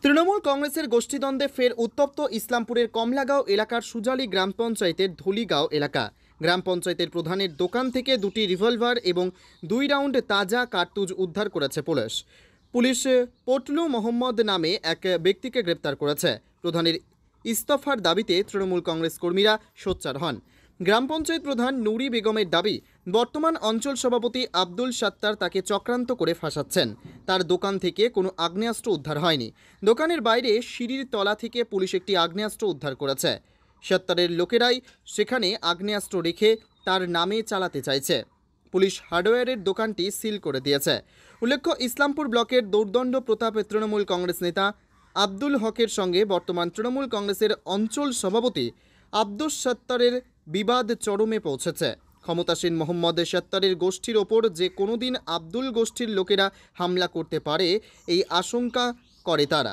তৃণমূল কংগ্রেসের গোষ্ঠীদ্বন্দ্বে ফের উত্তপ্ত ইসলামপুরের কমলাগাঁও এলাকার সুজালি গ্রাম পঞ্চায়েতের ধুলিগাঁও এলাকা। গ্রাম পঞ্চায়েতের প্রধানের দোকান থেকে দুটি রিভলভার এবং 2 রাউন্ড তাজা কার্তুজ উদ্ধার করেছে পুলিশ পটলু মোহাম্মদ নামে এক ব্যক্তিকে গ্রেপ্তার করেছে। প্রধানের ইস্তফার দাবিতে তৃণমূল কংগ্রেস কর্মীরা সোচ্চার হন। গ্রাম পঞ্চায়েত প্রধান নুরি বেগমের দাবি, বর্তমান অঞ্চল সভাপতি আব্দুল সত্তার তাকে চক্রান্ত করে ফাঁসাচ্ছেন। তার দোকান থেকে কোনো আগ্নেয়াস্ত্র উদ্ধার হয়নি। দোকানের বাইরে সিঁড়ির তলা থেকে পুলিশ একটি আগ্নেয়াস্ত্র উদ্ধার করেছে। সত্তারের লোকেরাই সেখানে আগ্নেয়াস্ত্র রেখে তার নামে চালাতে চাইছে। পুলিশ হার্ডওয়্যারের দোকানটি সিল করে দিয়েছে। উল্লেখ্য, ইসলামপুর ব্লকের দৌর্দণ্ড প্রতাপ তৃণমূল কংগ্রেস নেতা আব্দুল হকের সঙ্গে বর্তমান তৃণমূল কংগ্রেসের অঞ্চল সভাপতি আব্দুস সত্তারের বিবাদ চরমে পৌঁছেছে। ক্ষমতাসীন মোহাম্মদ সত্তারের গোষ্ঠীর ওপর যে কোনোদিন আব্দুল গোষ্ঠীর লোকেরা হামলা করতে পারে এই আশঙ্কা করে তারা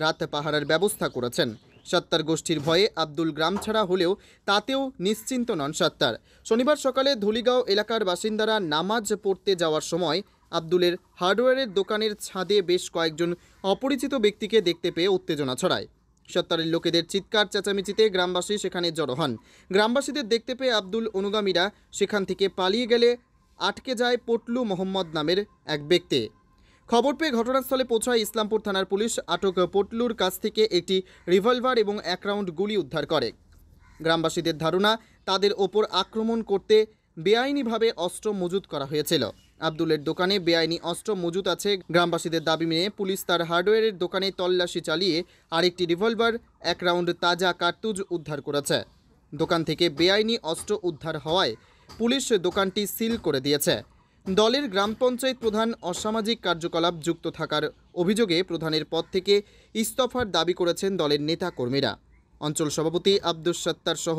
রাত পাহারার ব্যবস্থা করেছেন। সত্তার গোষ্ঠীর ভয়ে আব্দুল গ্রাম ছাড়া হলেও তাতেও নিশ্চিন্ত নন সত্তার। শনিবার সকালে ধুলিগাঁও এলাকার বাসিন্দারা নামাজ পড়তে যাওয়ার সময় আব্দুলের হার্ডওয়্যারের দোকানের ছাদে বেশ কয়েকজন অপরিচিত ব্যক্তিকে দেখতে পেয়ে উত্তেজনা ছড়ায়। সত্তারের লোকেদের চিৎকার চেঁচামেচিতে গ্রামবাসী সেখানে জড়ো হন। গ্রামবাসীদের দেখতে পেয়ে আব্দুল অনুগামীরা সেখান থেকে পালিয়ে গেলে আটকে যায় পটলু মোহাম্মদ নামের এক ব্যক্তি। খবর পেয়ে ঘটনাস্থলে পৌঁছায় ইসলামপুর থানার পুলিশ। আটক পটলুর কাছ থেকে একটি রিভলভার এবং 1 রাউন্ড গুলি উদ্ধার করে। গ্রামবাসীদের ধারণা, তাদের ওপর আক্রমণ করতে বেআইনিভাবে অস্ত্র মজুত করা হয়েছিল। আব্দুলের দোকানে বেআইনি অস্ত্র মজুত আছে। গ্রামবাসীদের দাবি মেনে পুলিশ তার হার্ডওয়্যারের দোকানে তল্লাশি চালিয়ে আরেকটি রিভলভার, 1 রাউন্ড তাজা কার্তুজ উদ্ধার করেছে। দোকান থেকে বেআইনি অস্ত্র উদ্ধার হওয়ায় পুলিশ দোকানটি সিল করে দিয়েছে। দলের গ্রাম পঞ্চায়েত প্রধান অসামাজিক কার্যকলাপ যুক্ত থাকার অভিযোগে প্রধানের পদ থেকে ইস্তফার দাবি করেছেন দলের নেতা কর্মীরা। অঞ্চল সভাপতি আব্দুস সত্তার সহ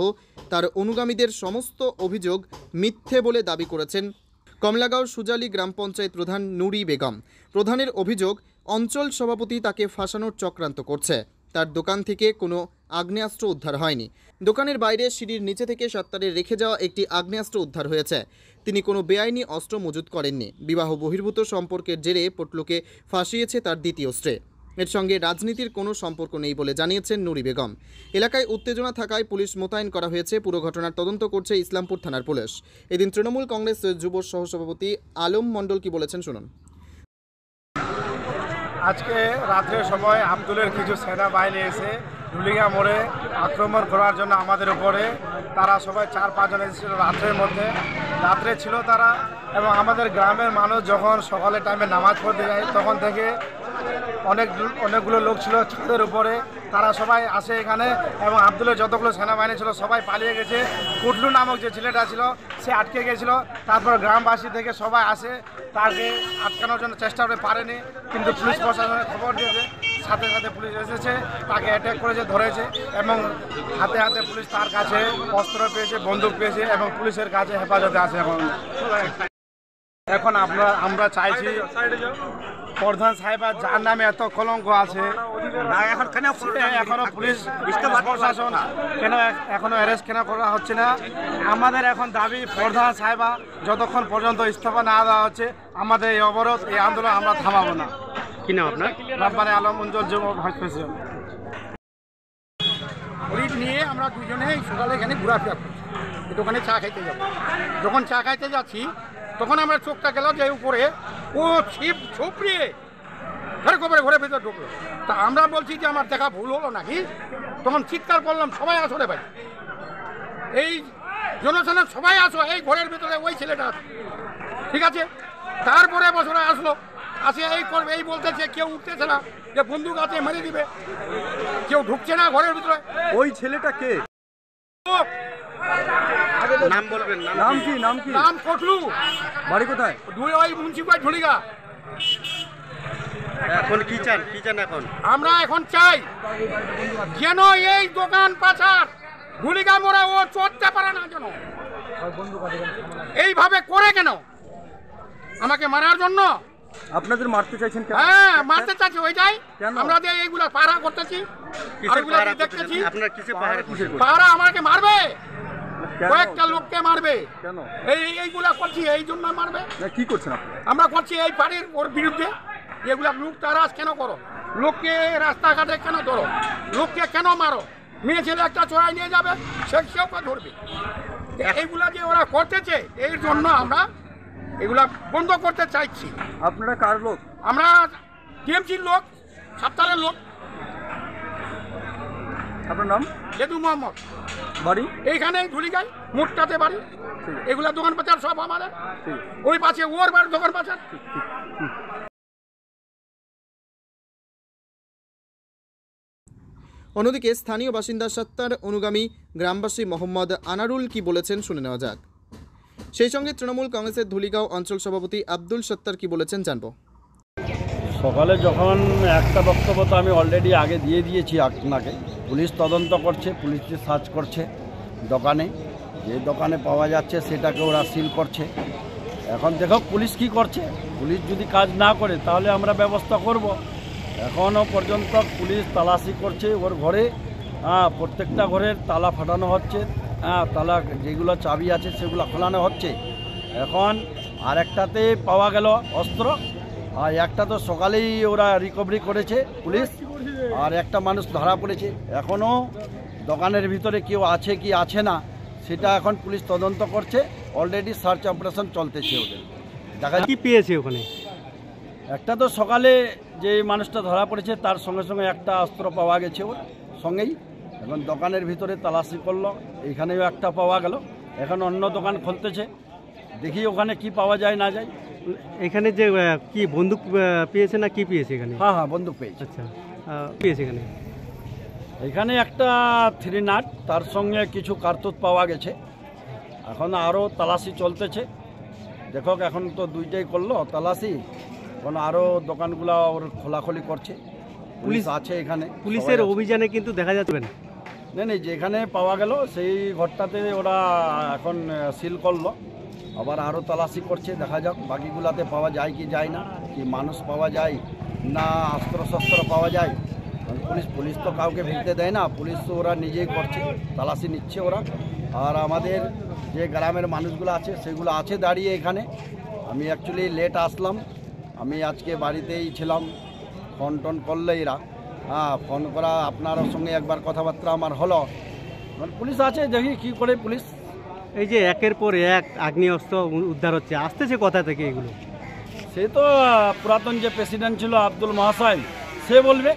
তার অনুগামীদের সমস্ত অভিযোগ মিথ্যে বলে দাবি করেছেন কমলাগাঁও সুজালি গ্রাম পঞ্চায়েত প্রধান নুরি বেগম। প্রধানের অভিযোগ, অঞ্চল সভাপতি তাকে ফাঁসানোর চক্রান্ত করছে। তার দোকান থেকে কোনো আগ্নেয়াস্ত্র উদ্ধার হয়নি। দোকানের বাইরে সিঁড়ির নিচে থেকে সত্তারের রেখে যাওয়া একটি আগ্নেয়াস্ত্র উদ্ধার হয়েছে। তিনি কোনো বেআইনি অস্ত্র মজুত করেননি। বিবাহ বহির্ভূত সম্পর্কের জেরে পটলুকে ফাঁসিয়েছে তার দ্বিতীয় স্ত্রী। এর সঙ্গে রাজনীতির কোনো সম্পর্ক নেই বলে জানিয়েছেন নুরি বেগম। এলাকায় উত্তেজনা থাকায় পুলিশ মোতায়েন করা হয়েছে। পুরো ঘটনার তদন্ত করছে ইসলামপুর থানার পুলিশ। এদিন তৃণমূল কংগ্রেস যুব সহসভাপতি আলম মণ্ডল কি বলেছেন শুনুন। আজকে রাত্রের সময় আব্দুলের কিছু সেনাবাহিনী এসে ধুলিগাঁও মোড়ে আক্রমণ করার জন্য আমাদের উপরে, তারা সবাই 4-5 জন এসেছিল রাত্রের মধ্যে। রাত্রে ছিল তারা, এবং আমাদের গ্রামের মানুষ যখন সকালে টাইমে নামাজ পড়তে যায় তখন থেকে অনেকগুলো লোক ছিল ছাদের উপরে। তারা সবাই আসে এখানে, এবং আব্দুলের যতগুলো সেনাবাহিনী ছিল সবাই পালিয়ে গেছে। কুটলু নামক যে ছেলেটা ছিল সে আটকে গেছিল। তারপর গ্রামবাসী থেকে সবাই আসে, তাকে আটকানোর জন্য চেষ্টা করে পারেনি, কিন্তু পুলিশ প্রশাসনের খবর দিয়েছে। সাথে সাথে পুলিশ এসেছে, তাকে অ্যাটাক করেছে, ধরেছে, এবং হাতে হাতে পুলিশ তার কাছে অস্ত্র পেয়েছে, বন্দুক পেয়েছে, এবং পুলিশের কাছে হেফাজতে আছে। এখন আমরা চাইছি প্রধান সাহেব, যার নামে এত কলঙ্ক আছে, এখনো পুলিশ প্রশাসন কেন এখনো অ্যারেস্ট কেন করা হচ্ছে না? আমাদের এখন দাবি, প্রধান সাহেবা যতক্ষণ পর্যন্ত ইস্তফা না দেওয়া হচ্ছে আমাদের এই অবরোধ, এই আন্দোলন আমরা থামাবো না। কি নাম আপনার? রব্বানী আলম মঞ্জুর যুব ভাইস প্রেসিডেন্ট। ফরিদ নিয়ে আমরা দুজনে সকালে এখানে ঘোরাফেরা করছি, দোকানে চা খাইতে যাব। যখন চা খাইতে যাচ্ছি তখন আমরা চোখটা গেল যে উপরে ও ছিপড়িয়ে ঘরের ভেতর ঢুকলো। তা আমরা বলছি যে আমার দেখা ভুল হলো নাকি, তখন চিৎকার করলাম, সবাই আসো রে ভাই, এই জনসেনা সবাই আসো, এই ঘরের ভেতরে ওই ছেলেটা আছে। ঠিক আছে, তারপরে বছরে আসলো, আসে এই করবে, এই বলতেছে কেউ উঠতেছে না, যে বন্দুক আছে মেরে দিবে, কেউ ঢুকছে না ঘরের ভিতরে। ওই ছেলেটা কে? নাম বলবেন? নাম কি? নাম পটলু। বাড়ি কোথায়? ওই মুন্সিপাল ঝুলিগা। এখন কি চান এখন? আমরা এখন চাই যেন এই দোকান পাচার ঝুলিগা মোড়ে ও চলতে পারে না, যেন এইভাবে করে কেন আমাকে মারার জন্য আপনাদের মারতে চাইছেন? হ্যাঁ, মারতে চাচ্ছি। ওইটাই আমরা যে এইগুলা পাহারা করতেছি, দেখতেছি পাহারা আমাকে মারবে, কয়েকটা লোককে মারবে। কেন এইগুলা করছি? এই জন্য মারবে। কি করছেন আমরা করছি এই পাড়ির ওর বিরুদ্ধে। এগুলা লোক তারাজ কেন করো, লোককে রাস্তাঘাটে কেন ধরো, লোককে কেন মারো, মেয়ে ছেলে একটা চড়াই নিয়ে যাবে সেও ধরবে। এইগুলা যে ওরা করতেছে এর জন্য আমরা এগুলা বন্ধ করতে চাইছি। আপনারা কার লোক? আমরা টিএমসির লোক, সাত্তারের লোক। আপনার নাম? যেদু মোহাম্মদ, বাড়ি এইখানে ধুলিগাই মোটটাতে বাড়ি। এগুলা দোকান বাজার সব আমাদের, ঠিক ওই পাশে ওর বাড়ি দোকান বাজার। অন্যদিকে স্থানীয় বাসিন্দা সত্তার অনুগামী গ্রামবাসী মোহাম্মদ আনারুল কি বলেছেন শুনে নেওয়া যাক। সেই সঙ্গে তৃণমূল কংগ্রেসের ধুলিগাঁও অঞ্চল সভাপতি আব্দুল সত্তার কি বলেছেন জানবো। সকালে যখন একটা বক্তব্য তো আমি অলরেডি আগে দিয়ে দিয়েছি আপনাকে। পুলিশ তদন্ত করছে, পুলিশ সার্চ করছে দোকানে, যে দোকানে পাওয়া যাচ্ছে সেটাকে ওরা সিল করছে। এখন দেখো পুলিশ কি করছে, পুলিশ যদি কাজ না করে তাহলে আমরা ব্যবস্থা করব। এখনও পর্যন্ত পুলিশ তালাশি করছে ওর ঘরে, প্রত্যেকটা ঘরের তালা ফাটানো হচ্ছে, তালা যেগুলো চাবি আছে সেগুলো খোলানো হচ্ছে। এখন আরেকটাতে পাওয়া গেল অস্ত্র, আর একটা তো সকালেই ওরা রিকভারি করেছে পুলিশ, আর একটা মানুষ ধরা পড়েছে। এখনও দোকানের ভিতরে কেউ আছে কি আছে না সেটা এখন পুলিশ তদন্ত করছে। অলরেডি সার্চ অপারেশন চলতেছে ওদের। দেখা কি পেয়েছে ওখানে? একটা তো সকালে যে মানুষটা ধরা পড়েছে তার সঙ্গে সঙ্গে একটা অস্ত্র পাওয়া গেছে ওর সঙ্গেই। এখন দোকানের ভিতরে তালাশি করলো, এইখানেও একটা পাওয়া গেল। এখন অন্য দোকান খুলতেছে, দেখি ওখানে কি পাওয়া যায় না যায়। এখানে যে কি বন্দুক পেয়েছে না কি পেয়েছে এখানে? হ্যাঁ বন্দুক পেয়েছে। আচ্ছা, পেয়েছে এখানে? এখানে একটা 3 নাট, তার সঙ্গে কিছু কার্তুজ পাওয়া গেছে। এখন আরও তালাশি চলতেছে। দেখো এখন তো 2টাই করলো তালাশি, এখন আরও দোকানগুলো ওর খোলাখুলি করছে। পুলিশ আছে এখানে, পুলিশের অভিযানে কিন্তু দেখা যাচ্ছে না। নেই, যেখানে পাওয়া গেল সেই ঘরটাতে ওরা এখন সিল করলো, আবার আরও তালাশি করছে। দেখা যাক বাকিগুলাতে পাওয়া যায় কি যায় না, কি মানুষ পাওয়া যায় না অস্ত্র পাওয়া যায়। পুলিশ তো কাউকে ভিড়তে দেয় না, পুলিশ তো ওরা নিজেই করছে, তালাশি নিচ্ছে ওরা। আর আমাদের যে গ্রামের মানুষগুলো আছে সেগুলো আছে দাঁড়িয়ে এখানে। আমি অ্যাকচুয়ালি লেট আসলাম, আমি আজকে বাড়িতেই ছিলাম। ফোন টোন করলে এরা, ফোন করা আপনার সঙ্গে একবার কথাবার্তা আমার হলো। পুলিশ আছে, দেখি কি করে পুলিশ। এই যে একের পর এক আগ্নেয়াস্ত্র উদ্ধার হচ্ছে, আসতেছে কোথা থেকে এগুলো? সে তো পুরাতন যে প্রেসিডেন্ট ছিল আব্দুল মহাশয়, সে বলবে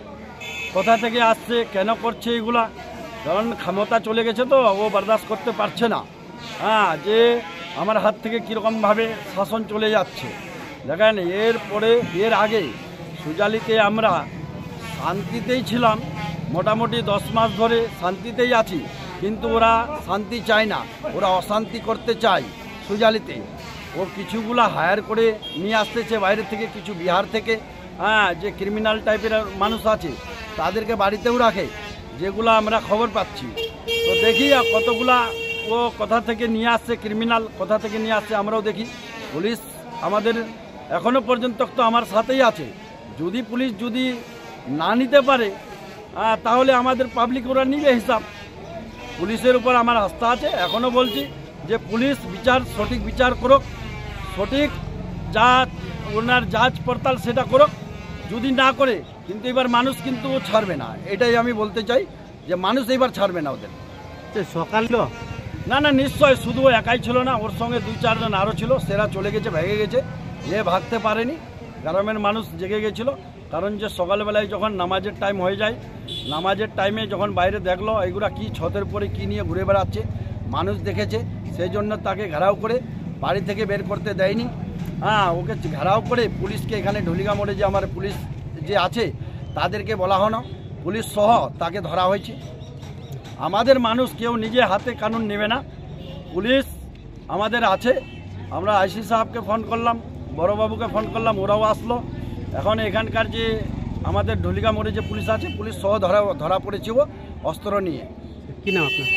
কোথা থেকে আসছে, কেন করছে এগুলা। কারণ ক্ষমতা চলে গেছে তো ও বরদাস্ত করতে পারছে না, যে আমার হাত থেকে কীরকমভাবে শাসন চলে যাচ্ছে। দেখেন এর আগে সুজালিতে আমরা শান্তিতেই ছিলাম, মোটামুটি 10 মাস ধরে শান্তিতেই আছি। কিন্তু ওরা শান্তি চায় না, ওরা অশান্তি করতে চায় সুজালিতে। ও কিছুগুলা হায়ার করে নিয়ে আসতেছে বাইরে থেকে, কিছু বিহার থেকে, যে ক্রিমিনাল টাইপের মানুষ আছে তাদেরকে বাড়িতেও রাখে, যেগুলো আমরা খবর পাচ্ছি। তো দেখি কতগুলা ও কোথা থেকে নিয়ে আসছে, ক্রিমিনাল কোথা থেকে নিয়ে আসছে আমরাও দেখি। পুলিশ আমাদের এখনও পর্যন্ত তো আমার সাথেই আছে। যদি পুলিশ যদি না নিতে পারে তাহলে আমাদের পাবলিক ওরা নিবে হিসাব। পুলিশের উপর আমার আস্থা আছে। এখনও বলছি যে পুলিশ সঠিক বিচার করুক, সঠিক যা ওনার যাচ পড়তাল সেটা করুক। যদি না করে কিন্তু এবার মানুষ কিন্তু ছাড়বে না, এটাই আমি বলতে চাই, যে মানুষ এবার ছাড়বে না ওদের। সকাল না নিশ্চয়, শুধু ও একাই ছিল না, ওর সঙ্গে 2-4 জন আরও ছিল। সেরা চলে গেছে, ভেঙে গেছে, এ ভাগতে পারেনি। গ্রামের মানুষ জেগে গেছিল, কারণ যে সকালবেলায় যখন নামাজের টাইম হয়ে যায়, নামাজের টাইমে যখন বাইরে দেখলো এগুলা কি ছতের পরে কি নিয়ে ঘুরে বেড়াচ্ছে, মানুষ দেখেছে, সেই জন্য তাকে ঘেরাও করে বাড়ি থেকে বের করতে দেয়নি। ওকে ঘেরাও করে পুলিশকে এখানে ঢুলিগাঁ মোড়ে যে আমার পুলিশ যে আছে তাদেরকে বলা হলো, পুলিশ সহ তাকে ধরা হয়েছে। আমাদের মানুষ কেউ নিজে হাতে কানুন নেবে না, পুলিশ আমাদের আছে। আমরা আইসি সাহেবকে ফোন করলাম, বড়বাবুকে ফোন করলাম, ওরাও আসলো। এখন এখানকার যে আমাদের ঢুলিগাঁ মোড়ে যে পুলিশ আছে, পুলিশ সহ ধরা পড়েছে ও অস্ত্র নিয়ে। কি নাম আপনার?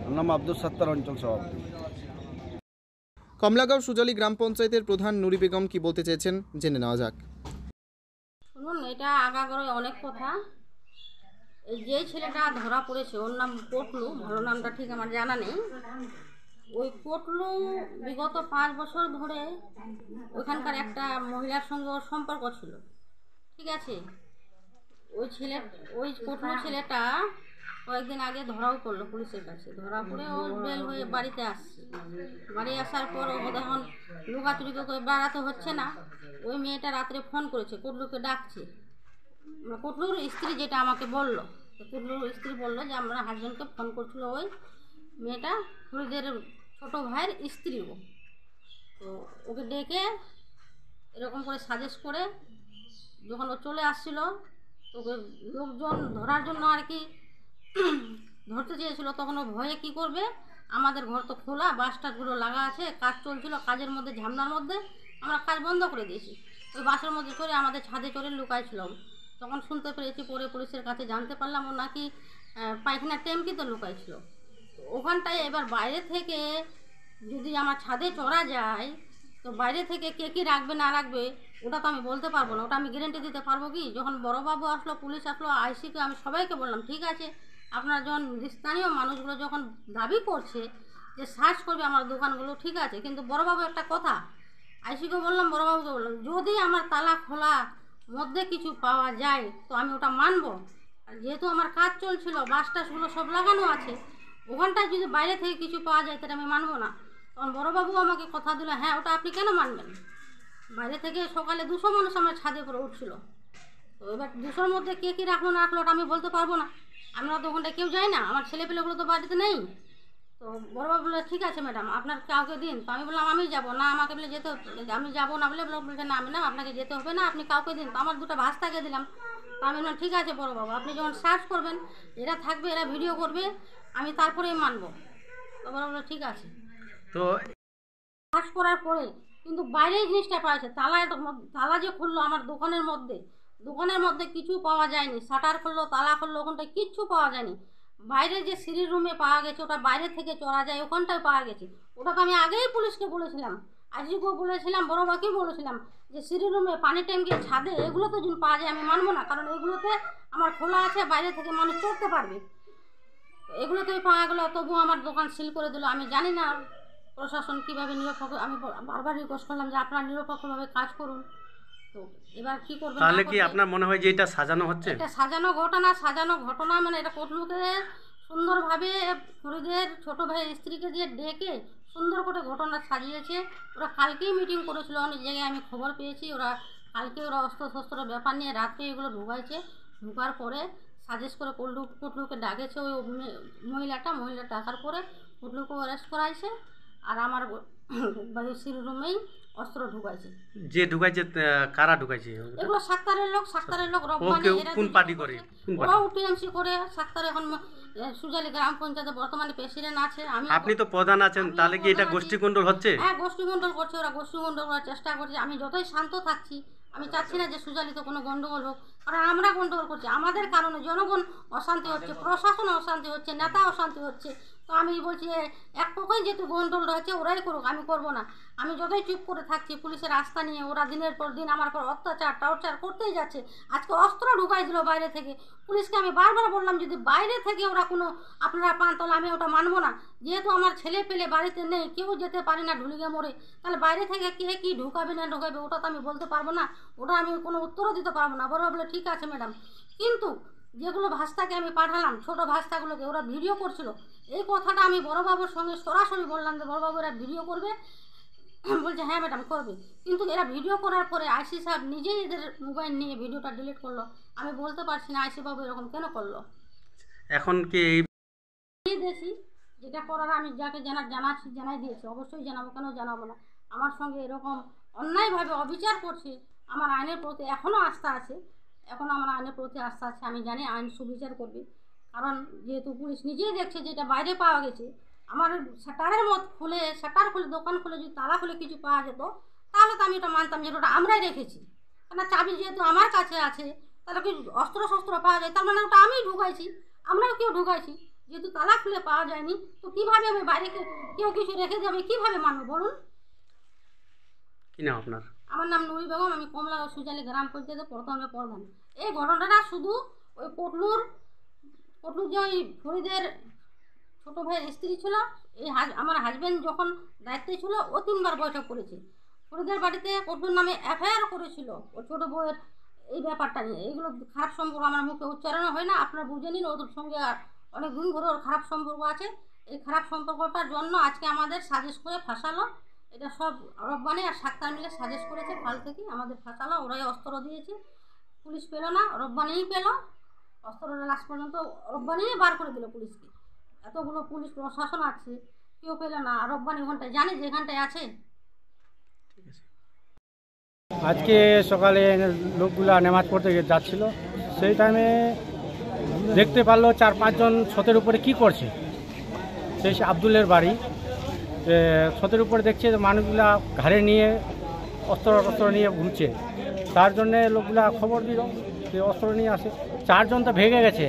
আমার নাম আব্দুল সত্তার, অঞ্চল সভাপতি। কমলাগাঁও সুজালি গ্রাম পঞ্চায়েতের প্রধান নুরি বেগম কি বলতে চেয়েছেন জেনে নেওয়া যাক। শুনুন, এটা আগাগোড়াই অনেক কথা। এই যে ছেলেটা ধরা পড়েছে ওর নাম পটলু, ভালো নামটা ঠিক আমার জানা নেই। ওই পটলু বিগত 5 বছর ধরে ওইখানকার একটা মহিলার সঙ্গে ওর সম্পর্ক ছিল। ঠিক আছে। ওই কোটলু ছেলেটা কয়েকদিন আগে ধরাও পড়লো পুলিশের কাছে, ধরা পড়ে ও বেল হয়ে বাড়িতে আসছে। বাড়ি আসার পর ও এখন লুকাচুরি তো করে বেড়াতে হচ্ছে না। ওই মেয়েটা রাত্রে ফোন করেছে, কোটলুকে ডাকছে। কোটলুর স্ত্রী যেটা আমাকে বললো, কোটলুর স্ত্রী বললো যে আমরা হাজব্যান্ডকে ফোন করছিল ওই মেয়েটা, ফরিদের ছোটো ভাইয়ের স্ত্রী। ও তো ওকে ডেকে এরকম করে সাজেস্ট করে যখন ও চলে আসছিল, ওকে লোকজন ধরার জন্য আর কি ধরতে চেয়েছিল, তখন ও ভয়ে কী করবে, আমাদের ঘর তো খোলা, বাস টাসগুলো লাগা আছে, কাজ চলছিল, কাজের মধ্যে ঝামনার মধ্যে আমরা কাজ বন্ধ করে দিয়েছি। ওই বাসের মধ্যে চড়ে আমাদের ছাদে চড়ে লুকাইছিলাম। তখন শুনতে পেরেছি, পরে পুলিশের কাছে জানতে পারলাম ও নাকি পায়খানার ট্যাঙ্কিতে লুকাইছিল। ওখানটায় এবার বাইরে থেকে যদি আমার ছাদে চড়া যায়, তো বাইরে থেকে কে কী রাখবে না রাখবে ওটা তো আমি বলতে পারবো না, ওটা আমি গ্যারেন্টি দিতে পারবো কি? যখন বড়োবাবু আসলো, পুলিশ আসলো, আইসিকে আমি সবাইকে বললাম ঠিক আছে, আপনারা যখন স্থানীয় মানুষগুলো যখন দাবি করছে যে সার্চ করবে আমার দোকানগুলো, ঠিক আছে, কিন্তু বড়োবাবু একটা কথা, আইসিকে বললাম, বড়োবাবুকে বললাম, যদি আমার তালা খোলা মধ্যে কিছু পাওয়া যায় তো আমি ওটা মানবো। আর যেহেতু আমার কাজ চলছিল, বাস টাসগুলো সব লাগানো আছে, ওখানটায় যদি বাইরে থেকে কিছু পাওয়া যায় তাহলে আমি মানবো না। তখন বড়োবাবু আমাকে কথা দিল, হ্যাঁ ওটা আপনি কেন মানবেন? বাইরে থেকে সকালে 200 মানুষ আমার ছাদে করে উঠছিল, তো এবার 200-র মধ্যে কে কী রাখলো না রাখলো ওটা আমি বলতে পারবো না, আমরা তো ওখানটায় কেউ যাই না, আমার ছেলেপেলেগুলো তো বাড়িতে নেই। তো বড়োবাবু বললো ঠিক আছে ম্যাডাম, আপনার কাউকে দিন। তো আমি বললাম আমি যাবো না, আমাকে বলে যেতে আমি যাবো না বলে বলছে না আমি না, আপনাকে যেতে হবে না, আপনি কাউকে দিন। তো আমার 2টা ভাস্তাকে দিলাম। তো আমি বললাম ঠিক আছে বড়োবাবু, আপনি যখন সার্চ করবেন, এরা থাকবে, এরা ভিডিও করবে, আমি তারপরেই মানবো। তো বড় বললো ঠিক আছে। তো সার্চ করার পরে কিন্তু বাইরে জিনিসটা পাওয়া যায়, তালা যে খুললো আমার দোকানের মধ্যে কিছু পাওয়া যায়নি, শাটার খুললো, তালা খুললো, ওখানটায় কিচ্ছু পাওয়া যায়নি। বাইরে যে সিঁড়ির রুমে পাওয়া গেছে, ওটা বাইরে থেকে চড়া যায়, ওখানটায় পাওয়া গেছে। ওটা তো আমি আগেই পুলিশকে বলেছিলাম, আইজিকেও বলেছিলাম, বড়োবাকেও বলেছিলাম যে সিঁড়ির রুমে, পানি ট্যাঙ্কি, ছাদে, এগুলো তো যদি পাওয়া যায় আমি মানবো না, কারণ এগুলোতে আমার খোলা আছে, বাইরে থেকে মানুষ চড়তে পারবে। এগুলোতেই পাওয়া গেলো, তবুও আমার দোকান সিল করে দিল। আমি জানি না প্রশাসন কীভাবে নিরপেক্ষ, আমি বারবার রিকোয়েস্ট করলাম যে আপনারা নিরপেক্ষভাবে কাজ করুন। তো এবার কী করবেন? তাহলে কি আপনার মনে হয় যে এটা সাজানো হচ্ছে? এটা সাজানো ঘটনা, মানে এটা কোটলুকে সুন্দরভাবে ফরিদের ছোটো ভাইয়ের স্ত্রীকে দিয়ে ডেকে সুন্দর করে ঘটনা সাজিয়েছে। ওরা কালকেই মিটিং করেছিল, অনেক জায়গায় আমি খবর পেয়েছি, ওরা কালকে অস্ত্র শস্ত্রের ব্যাপার নিয়ে রাত্রে এগুলো ঢুকাইছে। ঢুকার পরে সাজেস্ট করে কোটলুকে ডাকেছে ওই মহিলাটা ডাকার পরে কোটলুকে অ্যারেস্ট করাইছে, আর আমার বাড়ির রুমেই অস্ত্র ঢুকাইছে। যে ঢুকাইছে কারা ঢুকাইছে? এগুলো সাক্তারের লোক রব্বানি, কোন পার্টি করে? ওরাও টিএমসি করে। সাক্তার এখন সুজালি গ্রাম পঞ্চায়েতে বর্তমানে প্রেসিডেন্ট আছে। আপনি তো প্রধান আছেন, তাহলে কি এটা গোষ্ঠীকুণ্ডল হচ্ছে? হ্যাঁ গোষ্ঠীকুণ্ডল করছে, ওরা গোষ্ঠীকুণ্ডল করার চেষ্টা করছে। আমি যতই শান্ত থাকছি, আমি চাচ্ছি না যে সুজালিতে কোনো গন্ডগোল হোক, কারণ আমরা গন্ডগোল করছি, আমাদের কারণে জনগণ অশান্তি হচ্ছে, প্রশাসন অশান্তি হচ্ছে, নেতা অশান্তি হচ্ছে। তো আমি বলছি এক পক্ষই যেহেতু গন্ডগোল রয়েছে ওরাই করুক, আমি করব না। আমি যতই চুপ করে থাকছি, পুলিশের আস্থা নিয়ে ওরা দিনের পর দিন আমার পর অত্যাচার টর্চার করতেই যাচ্ছে। আজকে অস্ত্র ঢুকাই দিল বাইরে থেকে। পুলিশকে আমি বারবার বললাম যদি বাইরে থেকে ওরা কোনো আপনারা পান তাহলে আমি ওটা মানবো না। যেহেতু আমার ছেলে পেলে বাড়িতে নেই, কেউ যেতে পারে না ঢুলিগে মোড়ে, তাহলে বাইরে থেকে কে কী ঢুকাবে না ঢুকাবে ওটা তো আমি বলতে পারবো না, ওটা আমি কোনো উত্তরও দিতে পারবো না। বড় বলে ঠিক আছে ম্যাডাম, কিন্তু যেগুলো ভাস্তাকে আমি পাঠালাম, ছোটো ভাস্তাগুলোকে ওরা ভিডিও করছিল, এই কথাটা আমি বড়োবাবুর সঙ্গে সরাসরি বললাম যে বড়োবাবু এরা ভিডিও করবে, বলছে হ্যাঁ ম্যাডাম করবে। কিন্তু এরা ভিডিও করার পরে আইসি সাহেব নিজেই এদের মোবাইল নিয়ে ভিডিওটা ডিলিট করলো। আমি বলতে পারছি না আইসি বাবু এরকম কেন করলো। এখন কি দিয়েছি যেটা করার আমি যাকে জানাই দিয়েছি, অবশ্যই জানাবো, কেন জানাবো না। আমার সঙ্গে এরকম অন্যায়ভাবে অবিচার করছে, আমার আইনের প্রতি এখনও আস্থা আছে, আমি জানি আইন সুবিচার করবে। কারণ যেহেতু পুলিশ নিজেই দেখছে যেটা বাইরে পাওয়া গেছে, আমার শাটার খুলে দোকান খুলে যদি তালা খুলে কিছু পাওয়া যেত তাহলে তো আমি ওটা মানতাম যে ওটা আমরাই রেখেছি, কেন চাবি যেহেতু আমার কাছে আছে, তাহলে কি অস্ত্র শস্ত্র পাওয়া যায়, তার মানে ওটা আমিই ঢুকাইছি, আমরাও কেউ ঢুকাইছি। যেহেতু তালা খুলে পাওয়া যায়নি তো কীভাবে আমি বাইরে কেউ কিছু রেখে যাবে, কীভাবে মানবো বলুন? কি নাম আপনার? আমার নাম নুরি বেগম, আমি কমলাগাঁও সুজালি গ্রাম পঞ্চায়েতের প্রধান। এই ঘটনাটা শুধু ওই কোটলুর যে ওই ফরিদের ছোটো ভাইয়ের স্ত্রী ছিল, আমার হাজব্যান্ড যখন দায়িত্বে ছিল ও 3বার বৈঠক করেছে। ফরিদের বাড়িতে কোটলুর নামে এফআইআর করেছিল, ও ছোটো বউয়ের এই ব্যাপারটা নিয়ে এগুলো খারাপ সম্পর্ক আমার মুখে উচ্চারণ হয় না, আপনারা বুঝে নিন। ওদের সঙ্গে অনেক দিন ধরে ওর খারাপ সম্পর্ক আছে। এই খারাপ সম্পর্কটার জন্য আজকে আমাদের সাজেস্ট করে ফাঁসালো। এটা সব রব্বানি আর সাক্তার মিলে সাজেস্ট করেছে, কাল থেকে আমাদের ফাঁসালো। ওরাই অস্ত্র দিয়েছে, পুলিশ পেল না, রব্বানিই পেল অস্ত্রটা। লাস্ট পর্যন্ত রব্বানিই বার করে দিল পুলিশকে। এতগুলো পুলিশ প্রশাসন আছে, কেউ পেল না। রব্বানি ঘন্টায় জানে যে এখানটায় আছে। আজকে সকালে লোকগুলা নামাজ পড়তে যাচ্ছিল, সেই টাইমে দেখতে পারলো 4-5 জন ছতের উপরে কি করছে। সেই আব্দুলের বাড়ি, ছতের উপরে দেখছে যে মানুষগুলা ঘাড়ে নিয়ে অস্ত্র নিয়ে ঘুরছে। তার জন্যে লোকগুলা খবর দিল যে অস্ত্র নিয়ে আসে। 4 জন তো ভেঙে গেছে,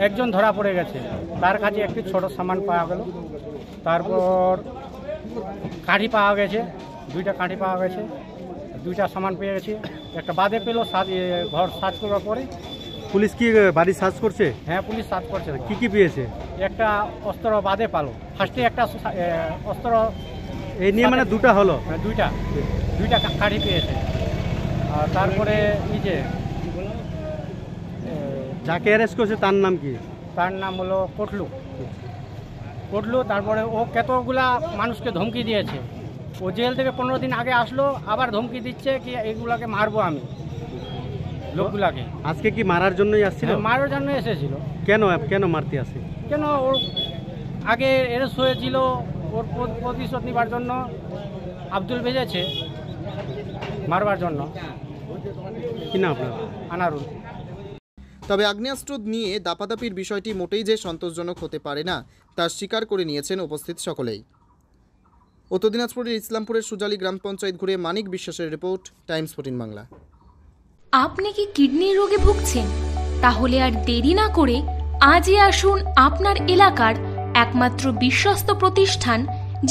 1 জন ধরা পড়ে গেছে। তার কাছে একটি ছোট সামান পাওয়া গেল। তারপর কাঠি পাওয়া গেছে, 2টা কাঠি পাওয়া গেছে, 2টা সামান পেয়ে গেছি। একটা বাদে পেলো, ঘর সার্চ করার পরে। পুলিশ কি বাড়ি সার্চ করছে? হ্যাঁ, পুলিশ সার্চ করছে। কি কি পেয়েছে? একটা অস্ত্র বাদে পালো, ফার্স্টে একটা অস্ত্র এই নিয়ে মানে 2টা হলো? হ্যাঁ, 2টা কাঠি পেয়েছে। আর তারপরে এই যে যাকে অ্যারেস্ট করছে তার নাম কি? তার নাম হলো কোটলু। তারপরে ও কতগুলা মানুষকে ধমকি দিয়েছে। ও জেল থেকে 15 দিন আগে আসলো, আবার ধমকি দিচ্ছে কি এগুলাকে মারবো আমি, লোকগুলাকে। আজকে কি মারার জন্যই আসছিল? মারার জন্য এসেছিল। কেন মারতে আসে? কেন ওর আগে অ্যারেস্ট হয়েছিল, ওর প্রতিশোধ নেবার জন্য আব্দুল ভেজেছে মারবার জন্য। কি না আপনার? আনারুল। তবে আগ্নেয়াস্ত্র নিয়ে দাপাদাপির বিষয়টি মোটেই যে সন্তোষজনক হতে পারে না তা স্বীকার করে নিয়েছেন উপস্থিত সকলেই। উত্তর দিনাজপুরের ইসলামপুরের সুজালি গ্রাম পঞ্চায়েত ঘুরে মানিক বিশ্বাসের রিপোর্ট, টাইমস 14 বাংলা। আপনি কি কিডনির রোগে ভুগছেন? তাহলে আর দেরি না করে আজই আসুন আপনার এলাকার একমাত্র বিশ্বস্ত প্রতিষ্ঠান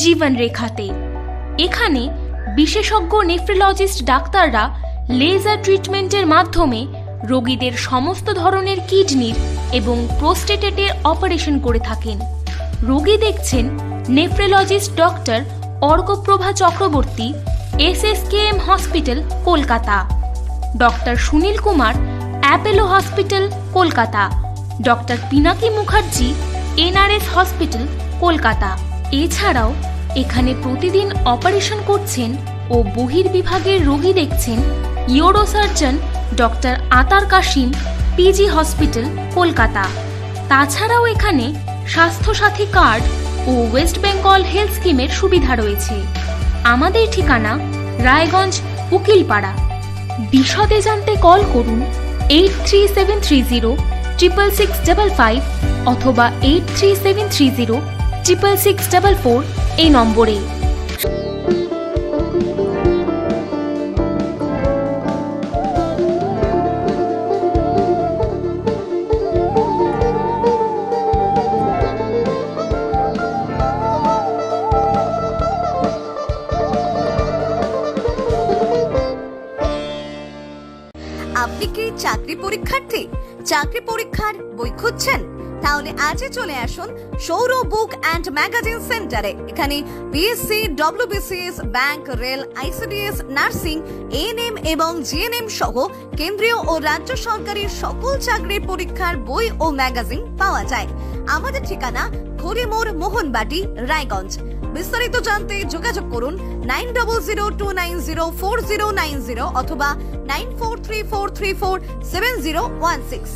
জীবন রেখাতে। এখানে বিশেষজ্ঞ নেফ্রোলজিস্ট ডাক্তাররা লেজার ট্রিটমেন্টের মাধ্যমে রোগীদের সমস্ত ধরনের কিডনির এবং প্রোস্টেটের অপারেশন করে থাকেন। রোগী দেখছেন nephrologist doctor Arkaprabha Chakraborty, SSKM hospital, Kolkata. Doctor Sunil Kumar, Apollo hospital, Kolkata. Doctor Pinaki Mukherjee, NRS hospital, Kolkata. এছাড়াও এখানে প্রতিদিন অপারেশন করছেন ও বহির্বিভাগের রোগী দেখছেন ইউরোসার্জন ডক্টর আতার কাশিম, PG হসপিটাল, কলকাতা। তাছাড়াও এখানে স্বাস্থ্যসাথী কার্ড ও ওয়েস্ট বেঙ্গল হেলথ স্কিমের সুবিধা রয়েছে। আমাদের ঠিকানা রায়গঞ্জ, উকিলপাড়া। বিশদে জানতে কল করুন 8373066655 অথবা 8373066644 এই নম্বরে। আপনি কি চাকরি পরীক্ষার্থী? চাকরি পরীক্ষার বই খুঁজছেন? তাহলে আজই চলে আসুন সৌর বুক অ্যান্ড ম্যাগাজিন সেন্টারে। এখানে BSc, WBCS, bank, rail, ICDS, nursing, ANM এবং GNM সহ কেন্দ্রীয় ও রাজ্য সরকারের সকল চাকরির পরীক্ষার বই ও ম্যাগাজিন পাওয়া যায়। আমাদের ঠিকানা খড়িমোড়, মোহনবাটি, রায়গঞ্জ। বিস্তারিত জানতে যোগাযোগ করুন 9002904090 অথবা 9434347016।